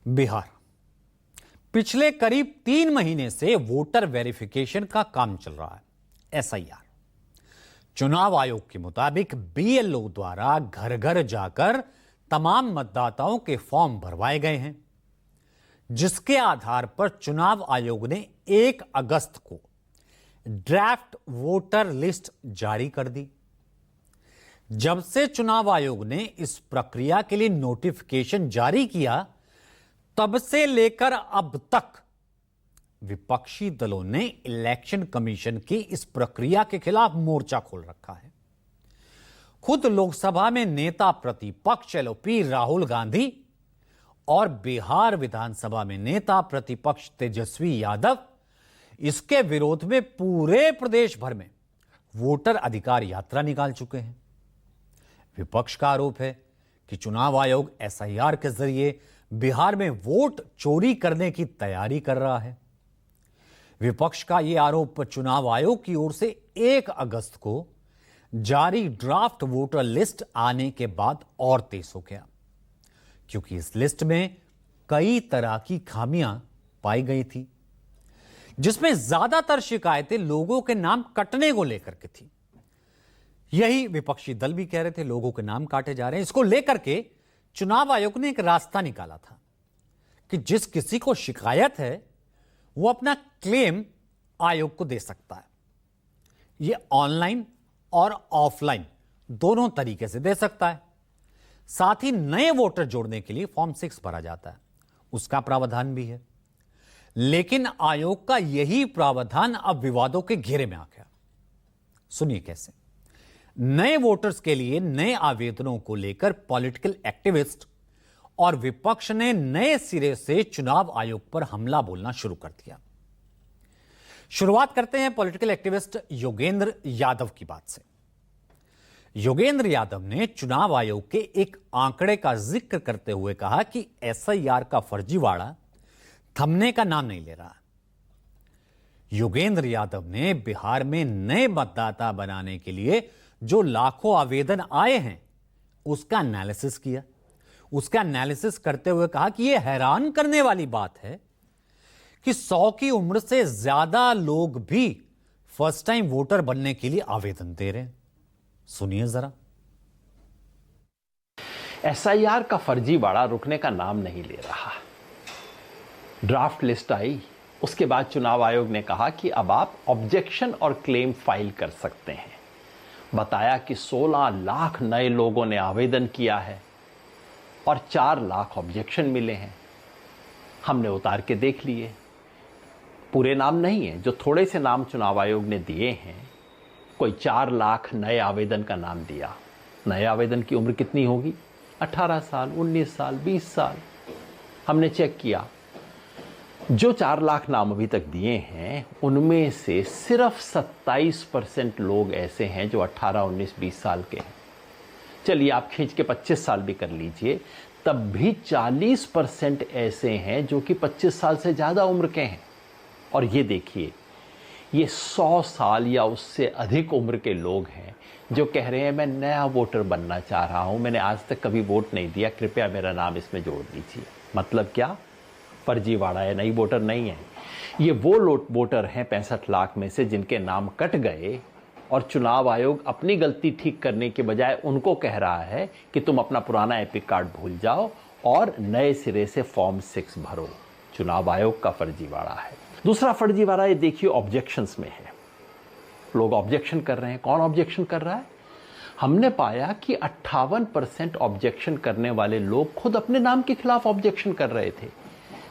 बिहार पिछले करीब 3 महीने से वोटर वेरिफिकेशन का काम चल रहा है। एसआईआर चुनाव आयोग के मुताबिक बीएलओ द्वारा घर घर जाकर तमाम मतदाताओं के फॉर्म भरवाए गए हैं, जिसके आधार पर चुनाव आयोग ने 1 अगस्त को ड्राफ्ट वोटर लिस्ट जारी कर दी। जब से चुनाव आयोग ने इस प्रक्रिया के लिए नोटिफिकेशन जारी किया, तब से लेकर अब तक विपक्षी दलों ने इलेक्शन कमीशन की इस प्रक्रिया के खिलाफ मोर्चा खोल रखा है। खुद लोकसभा में नेता प्रतिपक्ष एलओपी राहुल गांधी और बिहार विधानसभा में नेता प्रतिपक्ष तेजस्वी यादव इसके विरोध में पूरे प्रदेश भर में वोटर अधिकार यात्रा निकाल चुके हैं। विपक्ष का आरोप है कि चुनाव आयोग एसआईआर के जरिए बिहार में वोट चोरी करने की तैयारी कर रहा है। विपक्ष का यह आरोप चुनाव आयोग की ओर से 1 अगस्त को जारी ड्राफ्ट वोटर लिस्ट आने के बाद और तेज हो गया, क्योंकि इस लिस्ट में कई तरह की खामियां पाई गई थी, जिसमें ज्यादातर शिकायतें लोगों के नाम कटने को लेकर के थी। यही विपक्षी दल भी कह रहे थे, लोगों के नाम काटे जा रहे हैं। इसको लेकर के चुनाव आयोग ने एक रास्ता निकाला था कि जिस किसी को शिकायत है वो अपना क्लेम आयोग को दे सकता है। ये ऑनलाइन और ऑफलाइन दोनों तरीके से दे सकता है। साथ ही नए वोटर जोड़ने के लिए फॉर्म 6 भरा जाता है, उसका प्रावधान भी है। लेकिन आयोग का यही प्रावधान अब विवादों के घेरे में आ गया। सुनिए कैसे। नए वोटर्स के लिए नए आवेदनों को लेकर पॉलिटिकल एक्टिविस्ट और विपक्ष ने नए सिरे से चुनाव आयोग पर हमला बोलना शुरू कर दिया। शुरुआत करते हैं पॉलिटिकल एक्टिविस्ट योगेंद्र यादव की बात से। योगेंद्र यादव ने चुनाव आयोग के एक आंकड़े का जिक्र करते हुए कहा कि एसआईआर का फर्जीवाड़ा थमने का नाम नहीं ले रहा। योगेंद्र यादव ने बिहार में नए मतदाता बनाने के लिए जो लाखों आवेदन आए हैं, उसका एनालिसिस किया। उसका एनालिसिस करते हुए कहा कि यह हैरान करने वाली बात है कि 100 की उम्र से ज्यादा लोग भी फर्स्ट टाइम वोटर बनने के लिए आवेदन दे रहे हैं। सुनिए जरा। एसआईआर का फर्जीवाड़ा रुकने का नाम नहीं ले रहा। ड्राफ्ट लिस्ट आई, उसके बाद चुनाव आयोग ने कहा कि अब आप ऑब्जेक्शन और क्लेम फाइल कर सकते हैं। बताया कि 16 लाख नए लोगों ने आवेदन किया है और 4 लाख ऑब्जेक्शन मिले हैं। हमने उतार के देख लिए। पूरे नाम नहीं है, जो थोड़े से नाम चुनाव आयोग ने दिए हैं। कोई 4 लाख नए आवेदन का नाम दिया। नए आवेदन की उम्र कितनी होगी? 18 साल, 19 साल, 20 साल। हमने चेक किया, जो 4 लाख नाम अभी तक दिए हैं, उनमें से सिर्फ 27% लोग ऐसे हैं जो 18, 19, 20 साल के हैं। चलिए आप खींच के 25 साल भी कर लीजिए, तब भी 40% ऐसे हैं जो कि 25 साल से ज़्यादा उम्र के हैं। और ये देखिए, ये 100 साल या उससे अधिक उम्र के लोग हैं जो कह रहे हैं मैं नया वोटर बनना चाह रहा हूँ, मैंने आज तक कभी वोट नहीं दिया, कृपया मेरा नाम इसमें जोड़ दीजिए। मतलब क्या? फर्जीवाड़ा है, नई वोटर नहीं है। ये वो वोटर हैं 65 लाख में से जिनके नाम कट गए, और चुनाव आयोग अपनी गलती ठीक करने के बजाय उनको कह रहा है कि तुम अपना पुराना एपिक कार्ड भूल जाओ और नए सिरे से फॉर्म 6 भरो। चुनाव आयोग का फर्जीवाड़ा है। दूसरा फर्जीवाड़ा ये देखिए ऑब्जेक्शंस में है। लोग ऑब्जेक्शन कर रहे हैं। कौन ऑब्जेक्शन कर रहा है? हमने पाया कि 58% ऑब्जेक्शन करने वाले लोग खुद अपने नाम के खिलाफ ऑब्जेक्शन कर रहे थे।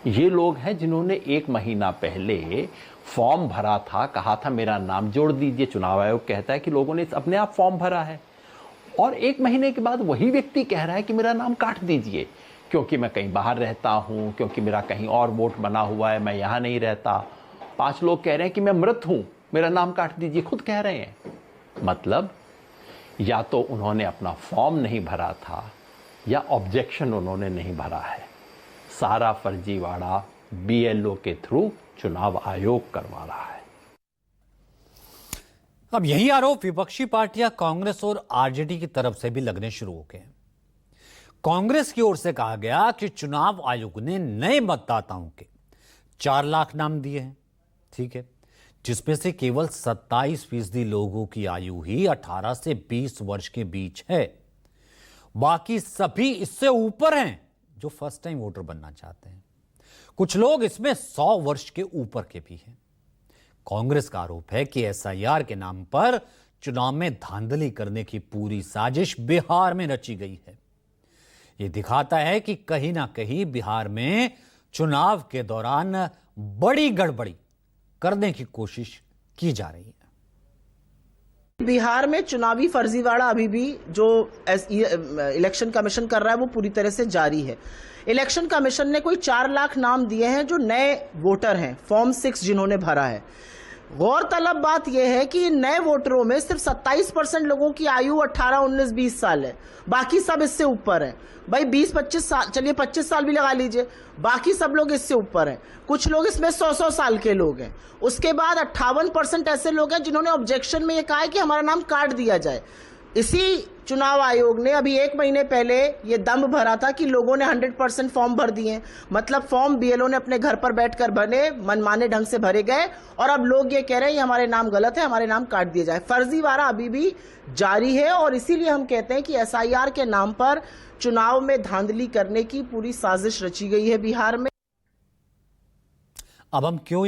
ये लोग हैं जिन्होंने 1 महीना पहले फॉर्म भरा था, कहा था मेरा नाम जोड़ दीजिए। चुनाव आयोग कहता है कि लोगों ने अपने आप फॉर्म भरा है, और 1 महीने के बाद वही व्यक्ति कह रहा है कि मेरा नाम काट दीजिए, क्योंकि मैं कहीं बाहर रहता हूं, क्योंकि मेरा कहीं और वोट बना हुआ है, मैं यहां नहीं रहता। 5 लोग कह रहे हैं कि मैं मृत हूं, मेरा नाम काट दीजिए, खुद कह रहे हैं। मतलब या तो उन्होंने अपना फॉर्म नहीं भरा था या ऑब्जेक्शन उन्होंने नहीं भरा है। सारा फर्जीवाड़ा बीएलओ के थ्रू चुनाव आयोग करवा रहा है। अब यही आरोप विपक्षी पार्टियां कांग्रेस और आरजेडी की तरफ से भी लगने शुरू हो गए हैं। कांग्रेस की ओर से कहा गया कि चुनाव आयोग ने नए मतदाताओं के 4 लाख नाम दिए हैं, ठीक है, जिसमें से केवल 27% लोगों की आयु ही 18 से 20 वर्ष के बीच है। बाकी सभी इससे ऊपर हैं जो फर्स्ट टाइम वोटर बनना चाहते हैं। कुछ लोग इसमें 100 वर्ष के ऊपर के भी हैं। कांग्रेस का आरोप है कि एसआईआर के नाम पर चुनाव में धांधली करने की पूरी साजिश बिहार में रची गई है। यह दिखाता है कि कहीं ना कहीं बिहार में चुनाव के दौरान बड़ी गड़बड़ी करने की कोशिश की जा रही है। बिहार में चुनावी फर्जीवाड़ा अभी भी जो इलेक्शन कमीशन कर रहा है वो पूरी तरह से जारी है। इलेक्शन कमीशन ने कोई 4 लाख नाम दिए हैं जो नए वोटर हैं, फॉर्म 6 जिन्होंने भरा है। गौरतलब बात यह है कि नए वोटरों में सिर्फ 27% लोगों की आयु 18, 19, 20 साल है, बाकी सब इससे ऊपर है। भाई 20-25 साल, चलिए 25 साल भी लगा लीजिए, बाकी सब लोग इससे ऊपर हैं। कुछ लोग इसमें 100-100 साल के लोग हैं। उसके बाद 58% ऐसे लोग हैं जिन्होंने ऑब्जेक्शन में यह कहा है कि हमारा नाम काट दिया जाए। इसी चुनाव आयोग ने अभी 1 महीने पहले ये दम भरा था कि लोगों ने 100% फॉर्म भर दिए, मतलब फॉर्म बीएलओ ने अपने घर पर बैठकर भरे, मनमाने ढंग से भरे गए, और अब लोग ये कह रहे हैं ये हमारे नाम गलत है, हमारे नाम काट दिए जाए। फर्जीवाड़ा अभी भी जारी है और इसीलिए हम कहते हैं कि एसआईआर के नाम पर चुनाव में धांधली करने की पूरी साजिश रची गई है बिहार में। अब हम क्यों